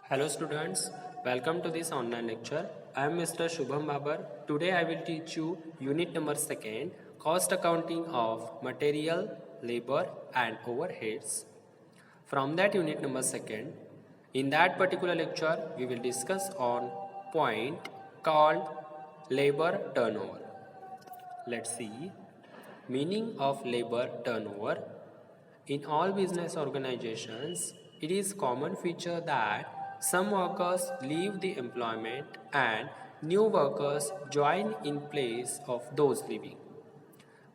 Hello students, welcome to this online lecture. I am Mr. Shubham Babar. Today I will teach you unit number 2, cost accounting of material, labor and overheads. From that unit number 2, in that particular lecture we will discuss on point called labor turnover. Let's see meaning of labor turnover. In all business organizations, it is common feature that some workers leave the employment and new workers join in place of those leaving.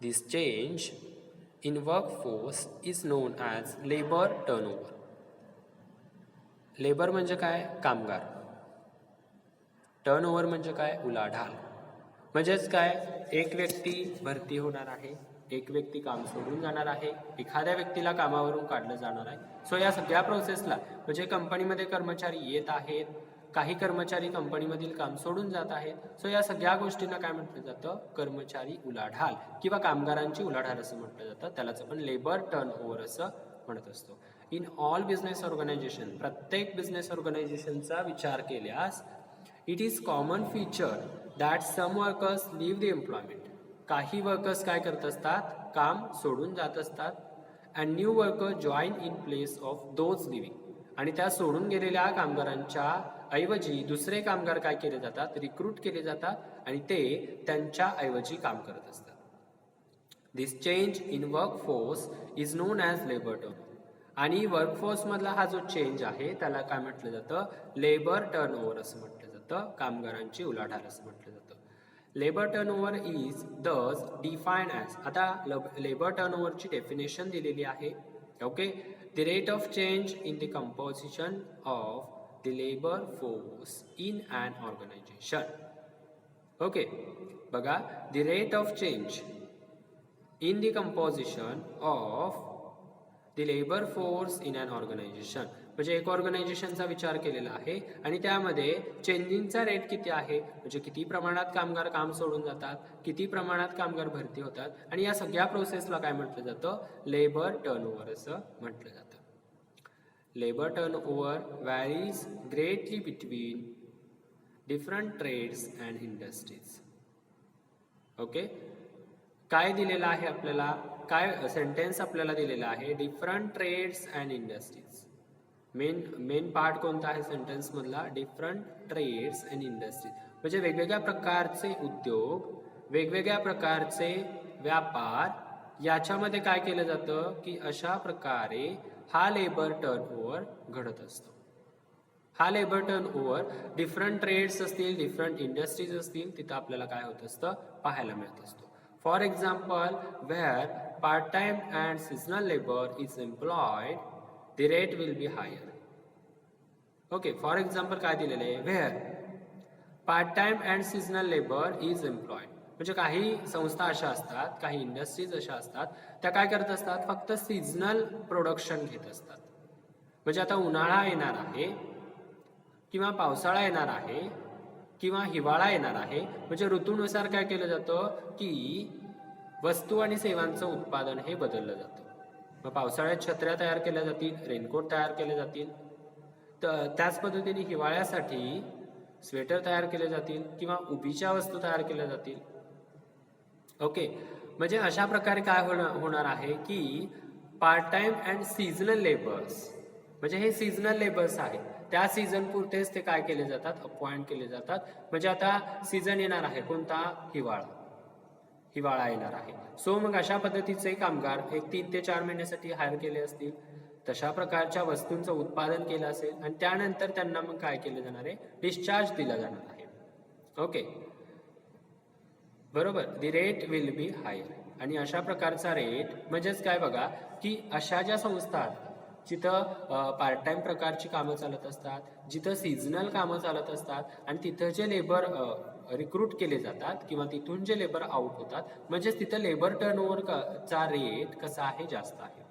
This change in workforce is known as labor turnover. Labour म्हणजे काय? कामगार. Turnover म्हणजे काय? उलाढाल. म्हणजेच काय? एक व्यक्ती भरती होणार आहे, एक व्यक्ती काम सोडून जाणार आहे, एखाद्या व्यक्तीला कामावरून काढलं जाणार आहे. सो या सगळ्या प्रोसेसला म्हणजे कंपनीमध्ये कर्मचारी येत आहेत, काही कर्मचारी कंपनीमधील काम सोडून जात आहेत. सो या सगळ्या गोष्टींना काय म्हटलं जातं? कर्मचारी उलाढाल किंवा कामगारांची उलाढाल असं म्हटलं जातं. त्यालाच आपण लेबर टर्नओव्हर असं म्हणत असतो. इन ऑल बिझनेस ऑर्गनायझेशन, प्रत्येक बिझनेस ऑर्गनायझेशनचा विचार केल्यास it is common feature that some workers leave the employment. काही वर्कर्स काय करत असतात? काम सोडून जात असतात. And new worker join in place of those leaving. आणि त्या सोडून गेलेल्या कामगारांच्या ऐवजी दुसरे कामगार काय केले जातात? रिक्रूट केले जातात आणि ते त्यांच्या ऐवजी काम करत असतात. This change in workforce is known as labour turnover. आणि वर्कफोर्स मधला हा जो चेंज आहे त्याला काय म्हटलं जातं? लेबर टर्नओव्हर असं म्हटलं जातं. कामगारांची उलाढाल असं म्हटलं जातं. Labour turnover is thus defined as. आता लेबर टर्नओव्हरची डेफिनेशन दिलेली आहे. Okay, the rate of change in the composition of the labour force in an organisation. Okay, बघा, the rate of change in the composition of the labour force in an organisation. म्हणजे एक ऑर्गनायझेशनचा विचार केलेला आहे आणि त्यामध्ये चेंजिंगचा रेट किती आहे, म्हणजे किती प्रमाणात कामगार काम सोडून जातात, किती प्रमाणात कामगार भरती होतात, आणि या सगळ्या प्रोसेसला काय म्हटलं जातं? लेबर टर्नओव्हर असं म्हटलं जातं. Labour turnover varies greatly between different trades and industries. Okay, काय दिलेलं आहे आपल्याला? काय सेंटेन्स आपल्याला दिलेला आहे? Different trades and industries. Main part कोणता आहे सेंटेन्स मधला? Different trades and industries. म्हणजे वेगवेगळ्या प्रकारचे उद्योग, वेगवेगळ्या प्रकारचे व्यापार याच्यामध्ये काय केलं जातं की अशा प्रकारे हा लेबर टर्नओव्हर घडत असतो. हा लेबर टर्नओव्हर डिफरंट ट्रेड्स असतील, डिफरंट इंडस्ट्रीज असतील, तिथं आपल्याला काय होत असतं? पाहायला मिळत असतो. For example, where part-time and seasonal labor is employed, the rate will be higher. Okay, for example काय दिलेलं आहे? where part-time and seasonal labor is employed. म्हणजे काही संस्था अशा असतात, काही इंडस्ट्रीज अशा असतात, त्या काय करत असतात? फक्त सीझनल प्रोडक्शन घेत असतात. म्हणजे आता उन्हाळा येणार आहे किंवा पावसाळा येणार आहे किंवा हिवाळा येणार आहे, म्हणजे ऋतूनुसार काय केलं जातं की वस्तू आणि सेवांचं उत्पादन हे बदललं जातं. मग पावसाळ्यात छत्र्या तयार केल्या जातील, रेनकोट तयार केले जातील, तर त्याच पद्धतीने हिवाळ्यासाठी स्वेटर तयार केले जातील किंवा उभीच्या वस्तू तयार केल्या जातील. ओके, म्हणजे अशा प्रकारे काय होणार आहे की part time and seasonal labours, म्हणजे हे सीझनल लेबर्स आहेत, त्या सीझन पुरतेच ते काय केले जातात? अपॉइंट केले जातात. म्हणजे आता सीझन येणार आहे कोणता? हिवाळा येणार आहे. सो मग अशा पद्धतीचे कामगार एक 3 ते 4 महिन्यासाठी हायर केले असतील, तशा प्रकारच्या वस्तूंचं उत्पादन केलं असेल आणि त्यानंतर त्यांना मग काय केलं जाणार आहे? डिस्चार्ज दिला जाणार आहे. ओके, बरोबर. The rate will be higher. आणि अशा प्रकारचा रेट म्हणजेच काय बघा की अशा ज्या संस्था जिथं पार्ट टाइम प्रकारची कामं चालत असतात, जिथं सीझनल कामं चालत असतात आणि तिथं जे लेबर रिक्रूट केले जातात किंवा तिथून जे लेबर आउट होतात, म्हणजेच तिथं लेबर टर्नओव्हरचा रेट कसा आहे? जास्त आहे.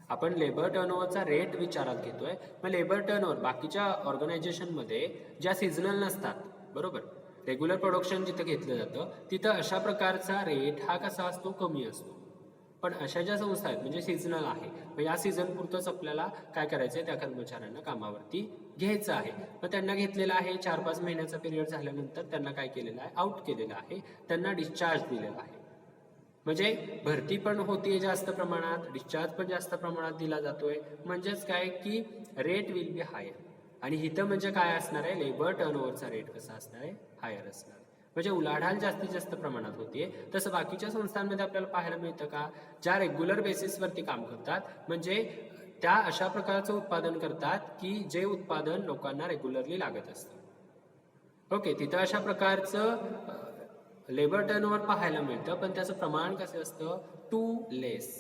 आपण लेबर टर्नओव्हरचा रेट विचारात घेतोय. मग लेबर टर्नओव्हर बाकीच्या ऑर्गनायझेशनमध्ये ज्या सीझनल नसतात, बरोबर, रेग्युलर प्रोडक्शन जिथं घेतलं जातं तिथं अशा प्रकारचा रेट हा कसा असतो? कमी असतो. पण अशा ज्या संस्था आहेत म्हणजे सीझनल आहे, मग या सीझन पुरतंच आपल्याला काय करायचं आहे, त्या कर्मचाऱ्यांना कामावरती घ्यायचं आहे. मग त्यांना घेतलेलं आहे, 4-5 महिन्याचा पिरियड झाल्यानंतर त्यांना काय केलेलं आहे, आउट केलेलं आहे, त्यांना डिस्चार्ज दिलेला आहे. म्हणजे भरती पण होतीये जास्त प्रमाणात, डिस्चार्ज पण जास्त प्रमाणात दिला जातोय, म्हणजेच काय की रेट विल बी हायर. आणि इथं म्हणजे काय असणार आहे, लेबर टर्नओव्हरचा रेट कसा असणार आहे, हायर असणार आहे. म्हणजे उलाढाल जास्तीत जास्त प्रमाणात होतीये. तसं बाकीच्या संस्थांमध्ये आपल्याला पाहायला मिळतं का, ज्या रेग्युलर बेसिसवरती काम करतात, म्हणजे त्या अशा प्रकारचं उत्पादन करतात की जे उत्पादन लोकांना रेग्युलरली लागत असतं. ओके, तिथं अशा प्रकारचं लेबर टर्नओव्हर पाहायला मिळतं, पण त्याचं प्रमाण कसं असतं, टू लेस,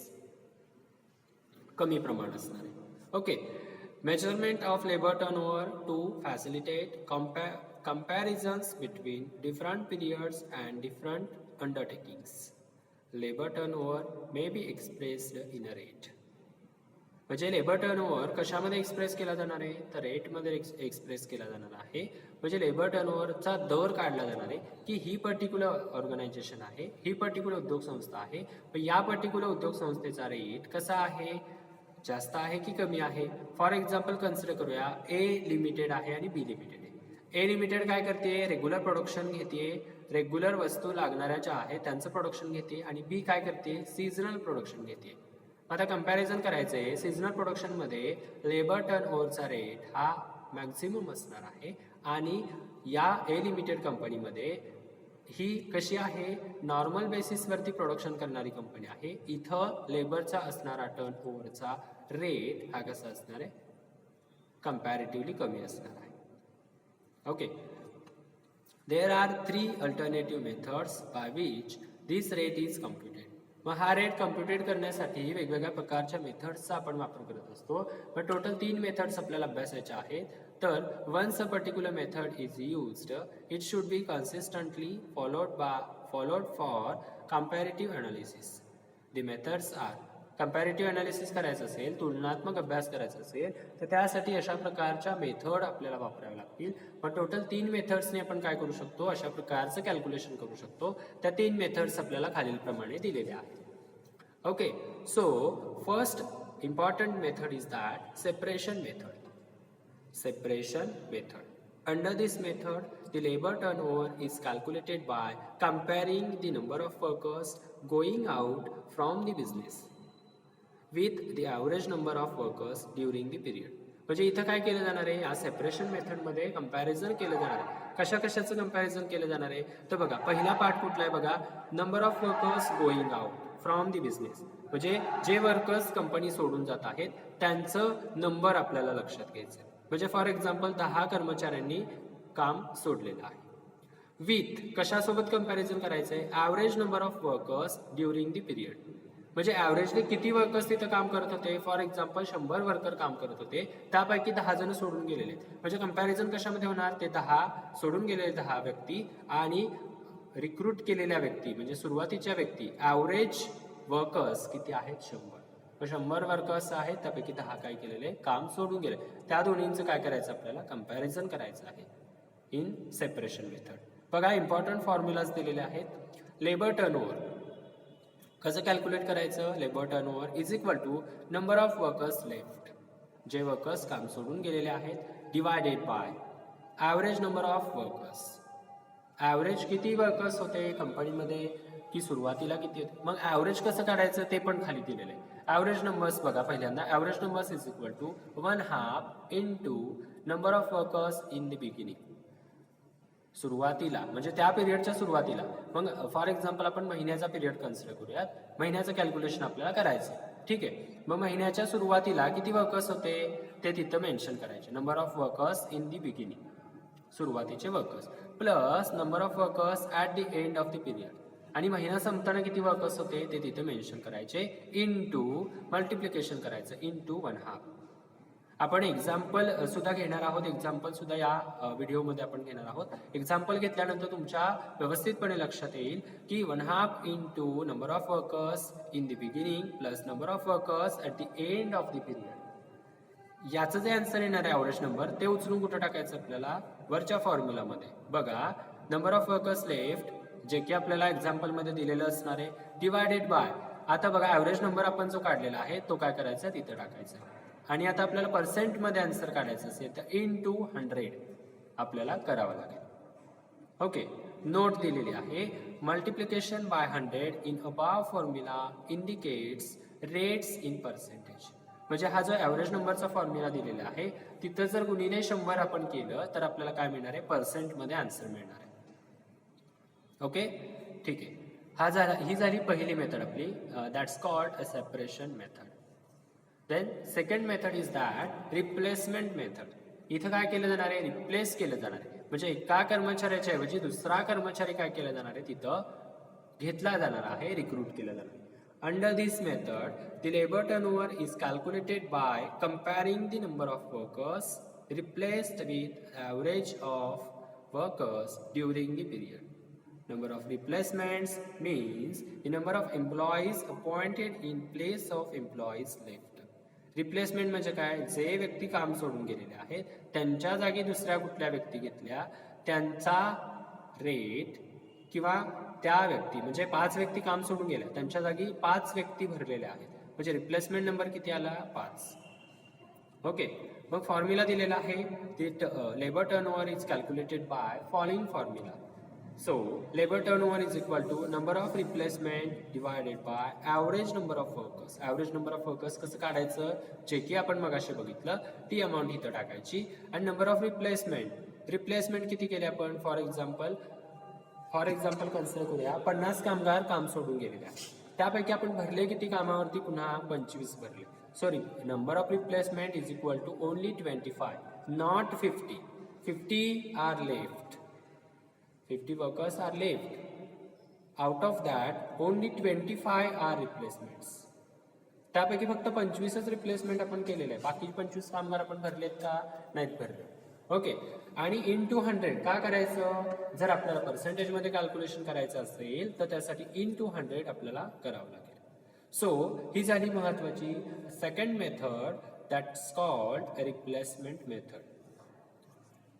कमी प्रमाण असणार आहे. Okay, measurement of labour turnover to facilitate comparisons between different periods and different undertakings. Labor turnover may be expressed in a rate. म्हणजे लेबर टर्नओव्हर कशामध्ये एक्सप्रेस केला जाणार आहे, तर रेटमध्ये एक्सप्रेस केला जाणार आहे. म्हणजे लेबर टर्नओव्हरचा दर काढला जाणार आहे की ही पर्टिक्युलर ऑर्गनायझेशन आहे, ही पर्टिक्युलर उद्योग संस्था आहे, पण या पर्टिक्युलर उद्योग संस्थेचा रेट कसा आहे, जास्त आहे की कमी आहे. फॉर एक्झाम्पल कन्सिडर करूया, ए लिमिटेड आहे आणि बी लिमिटेड आहे. ए लिमिटेड काय करते, रेग्युलर प्रोडक्शन घेते, रेग्युलर वस्तू लागणाऱ्या ज्या आहेत त्यांचं प्रोडक्शन घेते, आणि बी काय करते, सीझनल प्रोडक्शन घेते. आता कंपॅरिझन करायचं आहे, सीझनल प्रोडक्शनमध्ये लेबर टर्नओव्हरचा रेट हा मॅक्झिमम असणार आहे, आणि या ए लिमिटेड कंपनीमध्ये ही कशी आहे, नॉर्मल बेसिसवरती प्रोडक्शन करणारी कंपनी आहे. इथं लेबरचा असणारा टर्नओव्हरचा रेट हा कसा असणार आहे, कंपॅरेटिव्हली कमी असणार आहे. Okay, there are 3 alternative methods by which this rate is computed. मग हा रेट कम्प्युटेड करण्यासाठी वेगवेगळ्या प्रकारच्या मेथड्सचा आपण वापर करत असतो. पण टोटल 3 मेथड्स आपल्याला अभ्यासायच्या आहेत. तर once a particular method is used, it should be consistently followed for comparative analysis. The methods are, comparative analysis करायचं असेल, तुलनात्मक अभ्यास करायचा असेल, तर त्यासाठी अशा प्रकारच्या मेथड आपल्याला वापराव्या लागतील. पण टोटल 3 मेथड्सने आपण काय करू शकतो, अशा प्रकारचं कॅल्क्युलेशन करू शकतो. त्या 3 मेथड्स आपल्याला खालीलप्रमाणे दिलेले आहेत. Okay, so first important method is that separation method. Separation method. Under this method, the labor turnover is calculated by comparing the number of workers going out from the business with the average number of workers during the period. म्हणजे इथं काय केलं जाणार आहे, या separation मेथडमध्ये comparison केलं जाणार आहे. कशा कशाचं कंपॅरिझन केलं जाणार आहे, तर बघा पहिला पार्ट कुठला आहे, बघा number of workers going out from the business. म्हणजे जे वर्कर्स कंपनी सोडून जात आहेत त्यांचं नंबर आपल्याला लक्षात घ्यायचं आहे. म्हणजे फॉर एक्झाम्पल 10 कर्मचाऱ्यांनी काम सोडलेलं आहे. विथ कशासोबत कंपॅरिझन करायचं आहे, average number of workers during the period. म्हणजे ॲव्हरेजली किती वर्कर्स तिथं काम करत होते, फॉर एक्झाम्पल 100 वर्कर काम करत होते, त्यापैकी 10 जण सोडून गेलेले. म्हणजे कंपॅरिझन कशामध्ये होणार, ते 10 सोडून गेलेले 10 व्यक्ती आणि रिक्रूट केलेल्या व्यक्ती म्हणजे सुरुवातीच्या व्यक्ती, ॲव्हरेज वर्कर्स किती आहेत, 100. 100 वर्कर्स आहेत, त्यापैकी 10 काय केलेले, काम सोडून गेले. त्या दोन्हींचं काय करायचं, आपल्याला कंपॅरिझन करायचं आहे इन सेपरेशन मेथड. बघा इम्पॉर्टंट फॉर्म्युलाज दिलेले आहेत. लेबर टर्नओव्हर कसं कॅल्क्युलेट करायचं, labour turnover is equal to number of workers left, जे वर्कर्स काम सोडून गेलेले आहेत, divided by average number of workers. Average किती वर्कर्स होते कंपनीमध्ये, की सुरुवातीला किती होते. मग ॲव्हरेज कसं काढायचं ते पण खाली दिलेलं आहे. ॲव्हरेज नंबर्स बघा, पहिल्यांदा average numbers is equal to 1/2 into number of workers in the beginning. सुरुवातीला म्हणजे त्या पिरियडच्या सुरुवातीला. मग फॉर एक्झाम्पल आपण महिन्याचा पिरियड कन्सिडर करूयात, महिन्याचं कॅल्क्युलेशन आपल्याला करायचं, ठीक आहे. मग महिन्याच्या सुरुवातीला किती वर्कर्स होते ते तिथं मेन्शन करायचे, number of workers in the beginning, सुरुवातीचे workers, plus number of workers at the end of the period. आणि महिना संपताना किती वर्कर्स होते ते तिथे मेन्शन करायचे, इंटू मल्टिप्लिकेशन करायचं, इंटू 1/2. आपण एक्झाम्पल सुद्धा घेणार आहोत, एक्झाम्पल सुद्धा या व्हिडिओमध्ये आपण घेणार आहोत. एक्झाम्पल घेतल्यानंतर तुमच्या व्यवस्थितपणे लक्षात येईल की 1/2 into number of workers in the beginning plus number of workers at the end of the period. याचं जे आन्सर येणार आहे ॲव्हरेज नंबर, ते उचलून कुठं टाकायचं आपल्याला, वरच्या फॉर्म्युलामध्ये. बघा नंबर ऑफ वर्कर्स लेफ्ट, जे की आपल्याला एक्झाम्पलमध्ये दिलेलं असणार आहे, डिवायडेड बाय आता बघा ॲव्हरेज नंबर आपण जो काढलेला आहे तो काय करायचा तिथं टाकायचा आणि आता आपल्याला पर्सेंटमध्ये आन्सर काढायचं असेल तर into 100 आपल्याला करावं लागेल. ओके, नोट दिलेली आहे. Multiplication by 100 in above formula indicates rates in percentage. म्हणजे हा जो ॲव्हरेज नंबरचा फॉर्म्युला दिलेला आहे तिथं जर गुणिले 100 आपण केलं तर आपल्याला काय मिळणार आहे, पर्सेंटमध्ये आन्सर मिळणार आहे. ओके, ठीक आहे. ही झाली पहिली मेथड आपली, that's called a separation method. Then second method is that replacement method. इथं काय केलं जाणार आहे, रिप्लेस केलं जाणार आहे. म्हणजे एका कर्मचाऱ्याच्या ऐवजी दुसरा कर्मचारी काय केला जाणार आहे तिथं घेतला जाणार आहे, रिक्रूट केला जाणार आहे. Under this method the labour turnover is calculated by comparing the number of workers replaced with average of workers during the period. Number of replacements means the number of employees appointed in place of employees left. Replacement म्हणजे काय, जे व्यक्ती काम सोडून गेलेले आहेत त्यांच्या जागी दुसऱ्या कुठल्या व्यक्ती घेतल्या त्यांचा रेट किंवा त्या व्यक्ती म्हणजे 5 व्यक्ती काम सोडून गेल्या त्यांच्या जागी 5 व्यक्ती भरलेल्या आहेत म्हणजे रिप्लेसमेंट नंबर किती आला, 5. ओके, मग फॉर्म्युला दिलेला आहे. Labour turnover is calculated by following formula. So, labor turnover is equal to number of replacement divided by average number of workers. Average number of workers कसं काढायचं, जे की आपण मगाशी बघितलं ती अमाऊंट इथं टाकायची आणि नंबर ऑफ रिप्लेसमेंट किती केले आपण. फॉर एक्झाम्पल कन्सिडर करूया 50 कामगार काम सोडून गेलेले आहेत, त्यापैकी आपण भरले किती कामावरती, पुन्हा 25 भरले. Sorry, number of replacement is equal to only 25, not 50. 50 are left. 50 workers are left. Out of that, only 25 are replacements. त्यापैकी फक्त 25च रिप्लेसमेंट आपण केलेलं आहे, बाकी 25 कामगार आपण भरलेत का, नाहीत भरले. ओके, आणि into 100 का करायचं, जर आपल्याला पर्सेंटेजमध्ये कॅल्क्युलेशन करायचं असेल तर त्यासाठी into 100 आपल्याला करावं लागेल. सो ही झाली महत्वाची second method, that's called replacement method.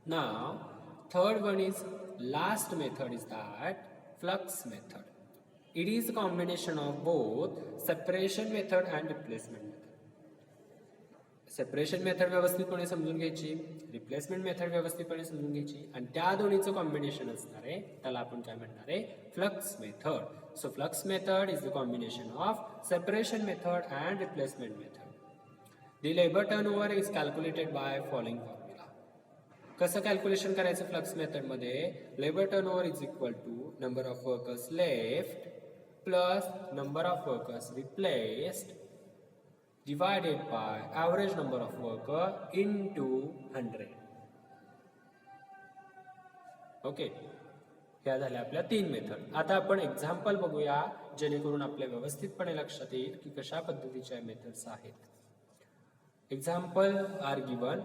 Now third one is last method is that flux method. It is a combination of both separation method and replacement method. Separation method व्यवस्थितपणे समजून घ्यायची, replacement method व्यवस्थितपणे समजून घ्यायची आणि त्या दोन्हीचं combination असणार आहे त्याला आपण काय म्हणणार आहे, flux method. So flux method is the combination of separation method and replacement method. The labour turnover is calculated by following formula. कसं कॅल्क्युलेशन करायचं फ्लक्स मेथडमध्ये, labour turnover is equal to number of workers left plus number of workers replaced divided by average number of worker into 100. Okay, ह्या झाल्या आपल्या 3 method. आता आपण example बघूया जेणेकरून आपल्या व्यवस्थितपणे लक्षात येईल की कशा पद्धतीच्या मेथड्स आहेत. Example are given.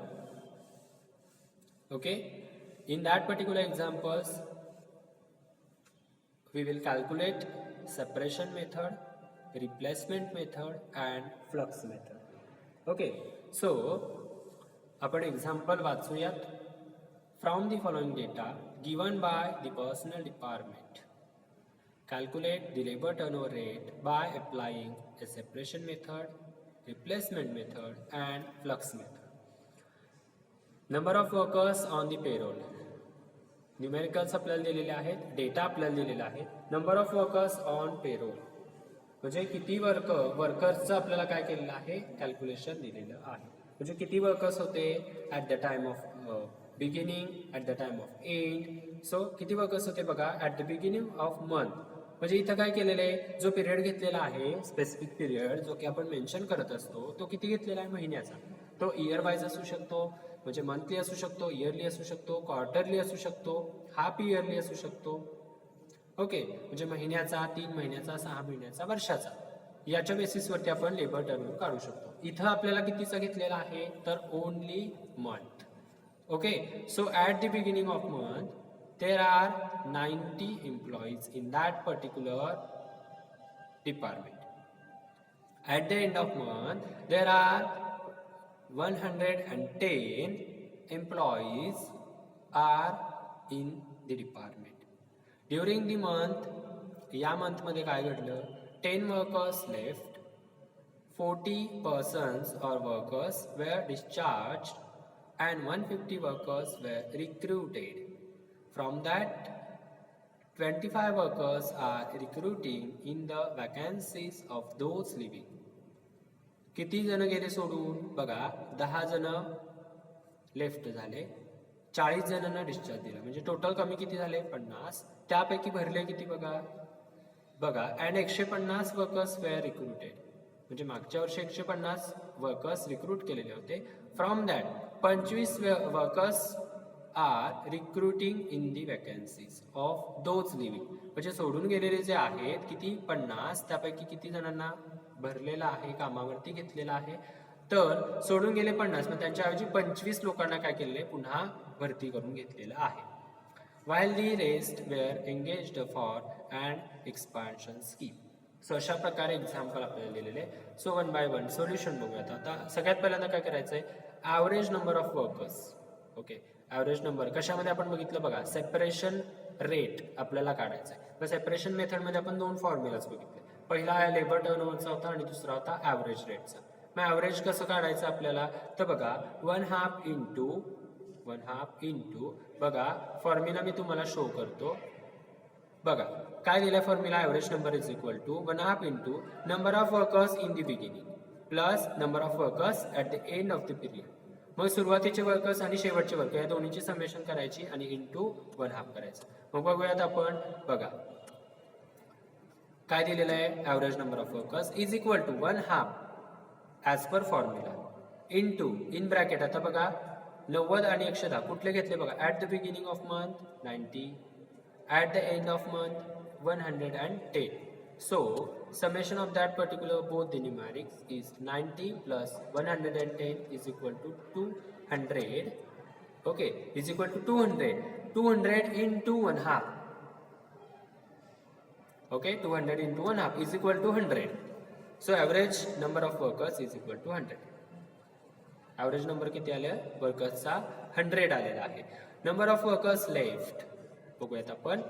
Okay, in that particular examples we will calculate separation method, replacement method and flux method. Okay, so आपण example वाचूयात. From the following data given by the personnel department, calculate the labor turnover rate by applying a separation method, replacement method and flux method. Number of workers on the payroll. Numericals आपल्याला दिलेले आहेत, data आपल्याला दिलेला आहे. Number of workers on payroll म्हणजे किती वर्कर्सचं आपल्याला काय केलेलं आहे, कॅल्क्युलेशन दिलेलं आहे. म्हणजे किती वर्कर्स होते at the time of beginning, at the time of end. So किती वर्कर्स होते बघा at the beginning of month. म्हणजे इथं काय केलेलं आहे, जो पिरियड घेतलेला आहे स्पेसिफिक पिरियड जो की आपण मेन्शन करत असतो तो किती घेतलेला आहे, महिन्याचा. तो इयर वाईज असू शकतो, म्हणजे मंथली असू शकतो, इयरली असू शकतो, क्वार्टरली असू शकतो, हाफ इयरली असू शकतो. ओके, म्हणजे महिन्याचा, 3 महिन्याचा, 6 महिन्याचा, वर्षाचा, याच्या बेसिसवरती आपण लेबर टर्नओव्हर काढू शकतो. इथं आपल्याला कितीचा घेतलेला आहे तर only month. Okay, so at the beginning of month there are 90 employees in that particular department. At the end of month there are 110 employees are in the department. During the month, या मंथमध्ये काय घडलं, 10 workers left, 40 persons or workers were discharged, and 150 workers were recruited. From that, 25 workers are recruiting in the vacancies of those living. किती जण गेले सोडून? बघा 10 जण लेफ्ट झाले, 40 जणांना डिस्चार्ज दिला, म्हणजे टोटल कमी किती झाले? 50. त्यापैकी भरले किती? बघा अँड 150 वर्कर्स वेअर रिक्रुटेड, म्हणजे मागच्या वर्षी 150 वर्कर्स रिक्रूट केलेले होते. From that 25 workers are recruiting in the vacancies of those leaving, म्हणजे सोडून गेलेले जे आहेत किती? 50. त्यापैकी किती जणांना भरलेला आहे, कामावरती घेतलेला आहे? तर सोडून गेले 50, मग त्यांच्याऐवजी 25 लोकांना काय केलेले? पुन्हा भरती करून घेतलेलं आहे. while the rest were engaged for an expansion scheme. So अशा प्रकारे एक्झाम्पल आपल्याला दिलेले. So one by one solution बघूयात. आता सगळ्यात पहिल्यांदा काय करायचं आहे? Average number of workers. Okay, average number कशामध्ये आपण बघितलं? बघा सेपरेशन रेट आपल्याला काढायचं आहे. तर सेपरेशन मेथडमध्ये आपण 2 फॉर्म्युलाज बघितले. पहिला लेबर टर्नओव्हरचा होता आणि दुसरा होता ॲव्हरेज रेटचा. मग ॲव्हरेज कसं काढायचं आपल्याला? तर बघा 1/2 इंटू बघा फॉर्म्युला मी तुम्हाला शो करतो. बघा काय दिलं formula? Average number is equal to 1/2 into number of workers in the beginning plus number of workers at the end of the period. मग सुरुवातीचे वर्कर्स आणि शेवटचे वर्कर या दोन्हीची समेशन करायची आणि इंटू 1/2 करायचं. मग बघूयात आपण. बघा काय दिलेलं आहे? Average number of workers is equal to 1/2 as per formula into in bracket. आता बघा 90 आणि 110 कुठले घेतले? बघा at the beginning of month 90, at the end of month 110. So summation of that particular both the numerics is 90 plus 110 is equal to 200. Okay, is equal to 200. 200 into 1/2. Okay, 200 into 1/2 is equal to 100. So average number of workers is equal to 100. Average number किती आले? वर्कर्सचा 100 आलेला आहे. Number of workers left बघूयात आपण.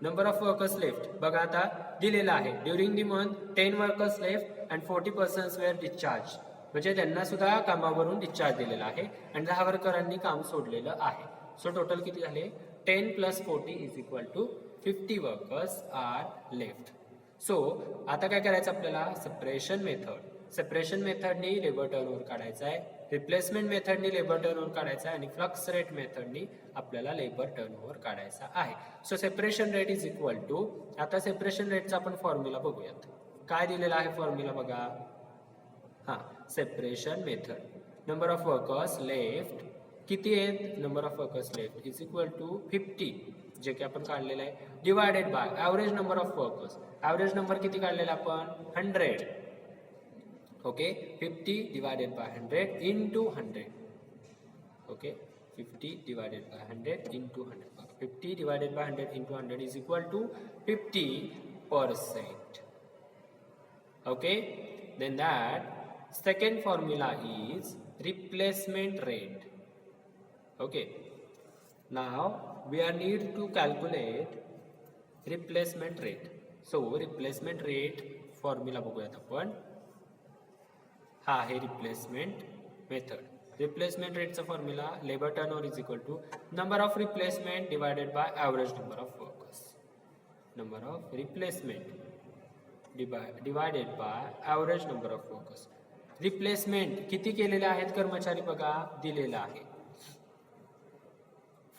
Number of workers left बघा आता दिलेला आहे. During the month 10 workers left and 40 persons were discharge, म्हणजे त्यांना सुद्धा कामावरून डिस्चार्ज दिलेला आहे आणि 10 वर्करांनी काम सोडलेलं आहे. सो टोटल किती झाले? 10 + 40 is equal to 50 workers are left. So आता काय करायचं आपल्याला? Separation method. सेपरेशन मेथडनी लेबर टर्नओव्हर काढायचा आहे, रिप्लेसमेंट मेथडनी लेबर टर्नओव्हर काढायचा आहे आणि फ्लक्स रेट मेथडनी आपल्याला लेबर टर्नओव्हर काढायचा आहे. So separation rate is equal to, आता सेपरेशन रेटचा आपण फॉर्म्युला बघूयात. काय दिलेला आहे फॉर्म्युला बघा. हां, separation method number of workers left किती आहेत? Number of workers left is equal to 50 जे की आपण काढलेलं आहे divided by average number of workers. Average number किती काढलेला आपण? 100. Okay, 50 divided by 100 into 100. Okay, 50 divided by 100 into 100. 50 divided by 100 into 100 is equal to 50%. Okay, then that second formula is replacement rate. Okay, now we are need to calculate replacement rate. So replacement rate formula बघूयात आपण. हा आहे replacement method. Replacement रेटचा formula labour turnover is equal to number of replacement divided by average number of workers. Number of replacement divided by average number of workers. Replacement किती केलेले आहेत कर्मचारी बघा दिलेला आहे.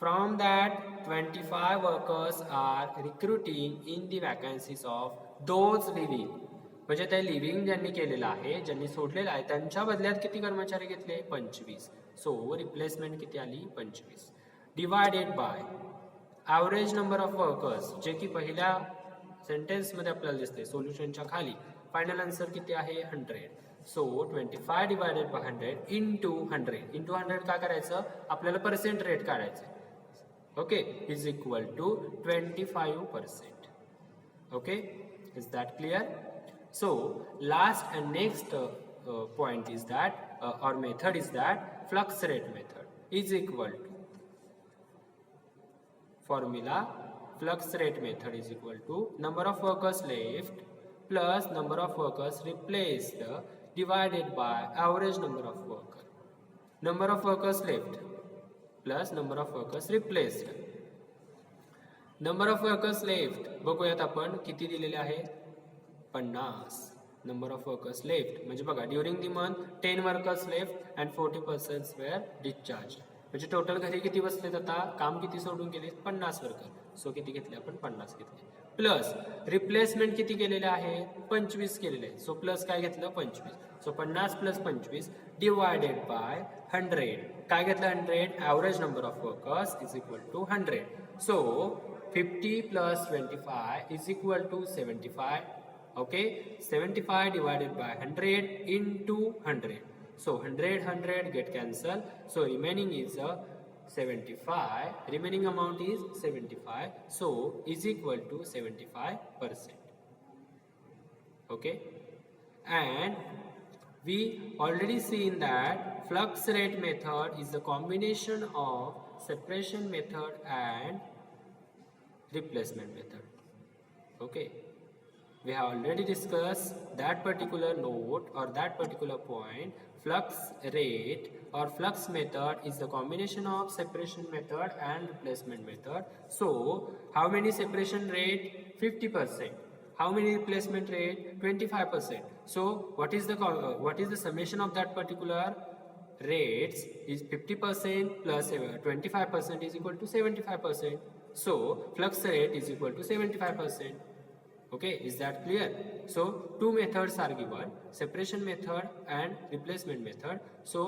From that 25 workers are recruiting in the vacancies of those leaving, म्हणजे त्या living ज्यांनी केलेलं आहे, ज्यांनी सोडलेलं आहे त्यांच्या बदल्यात किती कर्मचारी घेतले? 25. सो रिप्लेसमेंट किती आली? 25 divided by average number of workers, जे की पहिल्या सेंटेन्समध्ये आपल्याला दिसते सोल्युशनच्या खाली. फायनल आन्सर किती आहे? 100. So 25 divided by 100 into 100. Into 100 काय करायचं? आपल्याला पर्सेंट रेट काढायचं. Okay, is equal to 25%. Okay, is that clear? So last and next point is that or method is that flux rate method is equal to formula flux rate method is equal to number of workers left plus number of workers replaced divided by average number of workers. Number of workers left plus number of workers replaced. Number of workers left बघूयात आपण किती दिलेले आहे 50. Number of workers left म्हणजे बघा during the month 10 workers left and 40 persons were discharged. म्हणजे total घरी किती बसलेत आता काम किती सोडून गेले 50 वर्कर. सो किती घेतले आपण 50 घेतले. प्लस रिप्लेसमेंट किती केलेले आहे 25 केलेले आहे. सो प्लस काय घेतलं 25. So 50 plus 25 divided by 100. काय घेतलं 100 average number of workers is equal to 100. So 50 plus 25 is equal to 75. Okay, 75 divided by 100 into 100. So 100 get cancelled. So remaining is 75. Remaining amount is 75. So is equal to 75%. Okay, and we already seen that flux rate method is the combination of separation method and replacement method. Okay, we have already discussed that particular note or that particular point. Flux rate or flux method is the combination of separation method and replacement method. So how many separation rate 50%, how many replacement rate 25%. So what is the summation of that particular rates is 50% plus 25% is equal to 75%. So flux rate is equal to 75%. Okay, is that clear? So two methods are given, separation method and replacement method. So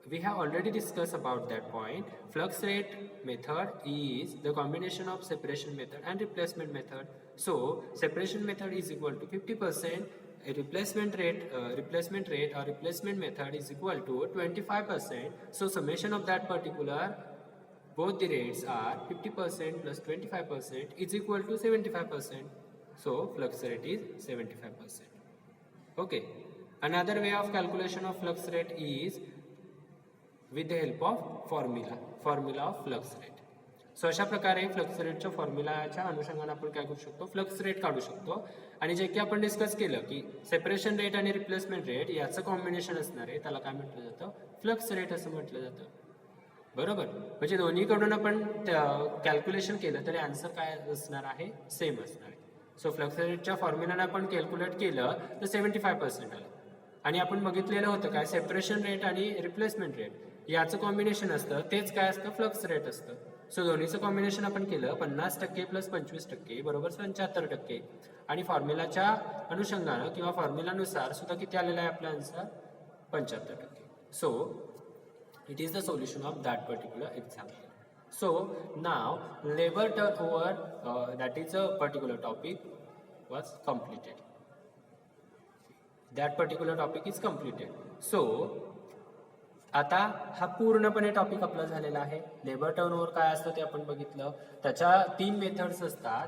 we have already discussed about that point. Flux rate method is the combination of separation method and replacement method. So separation method is equal to 50%. Replacement rate or replacement method is equal to 25%. So summation of that particular both the rates are 50% plus 25% is equal to 75%. So flux rate is 75%. Okay. Another way of calculation of flux rate is with the help of formula of flux rate. So अशा प्रकारे flux रेटच्या फॉर्म्युलाच्या अनुषंगाने आपण काय करू शकतो flux rate काढू शकतो. आणि जे की आपण डिस्कस केलं की सेपरेशन रेट आणि रिप्लेसमेंट रेट याचं कॉम्बिनेशन असणार आहे त्याला काय म्हटलं जातं फ्लक्स रेट असं म्हटलं जातं. बरोबर, म्हणजे दोन्हीकडून आपण कॅल्क्युलेशन केलं तरी आन्सर काय असणार आहे सेम असणार आहे. सो फ्लक्स रेटच्या फॉर्म्युलाने आपण कॅल्क्युलेट केलं तर 75% आलं. आणि आपण बघितलेलं होतं काय सेपरेशन रेट आणि रिप्लेसमेंट रेट याचं कॉम्बिनेशन असतं तेच काय असतं फ्लक्स रेट असतं. सो दोन्हीचं कॉम्बिनेशन आपण केलं 50% प्लस 25% बरोबर 75%. आणि फॉर्म्युलाच्या अनुषंगानं किंवा फॉर्म्युलानुसार सुद्धा किती आलेला आहे आपला answer 75%. So it is the solution of that particular example. So now labor turnover that is a particular topic was completed. That particular topic is completed. So आता हा पूर्णपणे टॉपिक आपला झालेला आहे. लेबर टर्नओव्हर काय असतं ते आपण बघितलं. त्याच्या 3 मेथड्स असतात,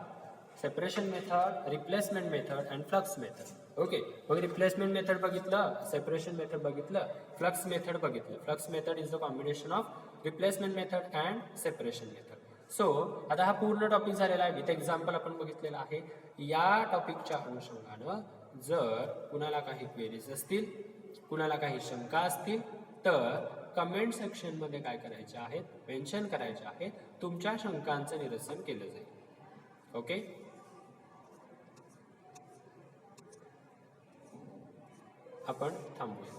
separation method, replacement method and flux method. Okay, मग रिप्लेसमेंट मेथड बघितलं, सेपरेशन मेथड बघितलं, फ्लक्स मेथड बघितलं. Flux method is the combination of replacement method and separation method. So आता हा पूर्ण टॉपिक झालेला आहे, विथ एक्झाम्पल आपण बघितलेला आहे. या टॉपिकच्या अनुषंगानं जर कुणाला काही क्वेरीज असतील, कुणाला काही शंका असतील तर कमेंट सेक्शनमध्ये काय करायचे आहेत, मेन्शन करायचे आहेत. तुमच्या शंकांचं निरसन केलं जाईल. ओके, आपण थांबूया.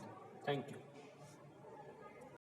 थँक्यू.